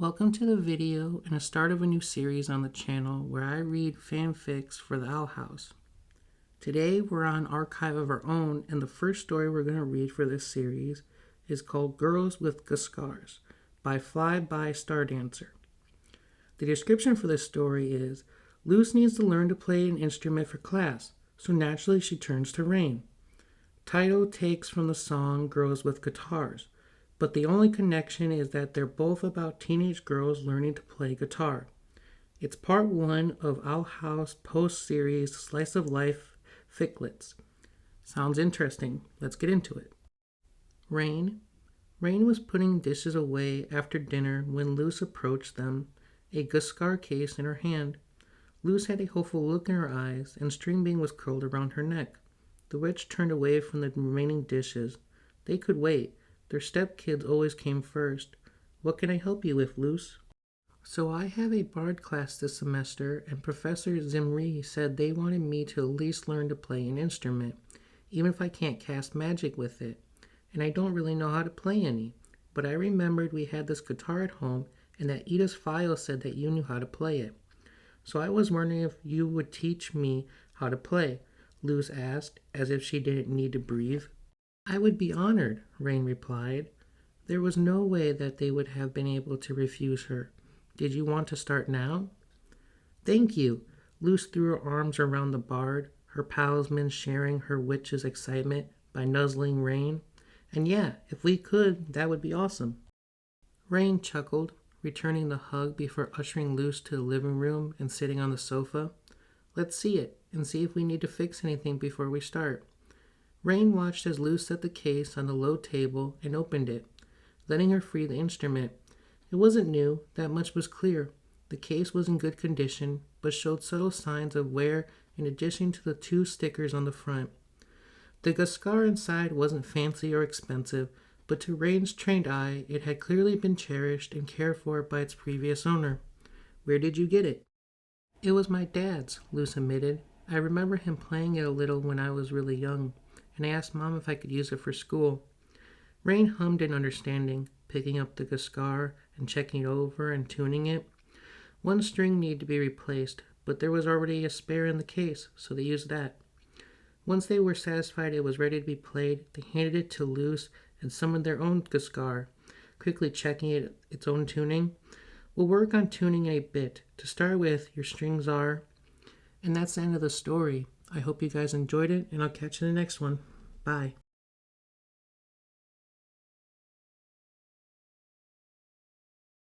Welcome to the video and a start of a new series on the channel where I read fanfics for the Owl House. Today we're on Archive of Our Own, and the first story we're going to read for this series is called Girls with Gui-scars by Flyby Stardancer. The description for this story is, Luce needs to learn to play an instrument for class, so naturally she turns to Rain. Title takes from the song Girls with Guitars, but the only connection is that they're both about teenage girls learning to play guitar. It's part one of Owl House post-series Slice of Life ficlets. Sounds interesting. Let's get into it. Rain was putting dishes away after dinner when Luce approached them, a Gui-scar case in her hand. Luce had a hopeful look in her eyes, and string bean was curled around her neck. The witch turned away from the remaining dishes. They could wait. Their stepkids always came first. What can I help you with, Luce? So I have a bard class this semester, and Professor Zimri said they wanted me to at least learn to play an instrument, even if I can't cast magic with it. And I don't really know how to play any. But I remembered we had this guitar at home, and that Ida's file said that you knew how to play it. So I was wondering if you would teach me how to play, Luce asked, as if she didn't need to breathe. I would be honored, Rain replied. There was no way that they would have been able to refuse her. Did you want to start now? Thank you. Luce threw her arms around the bard, her palisman sharing her witch's excitement by nuzzling Rain. And yeah, if we could, that would be awesome. Rain chuckled, returning the hug before ushering Luce to the living room and sitting on the sofa. Let's see it, and see if we need to fix anything before we start. Rain watched as Luce set the case on the low table and opened it, letting her free the instrument. It wasn't new, that much was clear. The case was in good condition, but showed subtle signs of wear in addition to the two stickers on the front. The Gui-scar inside wasn't fancy or expensive, but to Rain's trained eye, it had clearly been cherished and cared for by its previous owner. Where did you get it? It was my dad's, Luce admitted. I remember him playing it a little when I was really young, and I asked Mom if I could use it for school. Rain hummed in understanding, picking up the Gui-scar and checking it over and tuning it. One string needed to be replaced, but there was already a spare in the case, so they used that. Once they were satisfied it was ready to be played, they handed it to Luce and summoned their own Gui-scar, quickly checking its own tuning. We'll work on tuning in a bit. To start with, your strings are... And that's the end of the story. I hope you guys enjoyed it, and I'll catch you in the next one. Bye.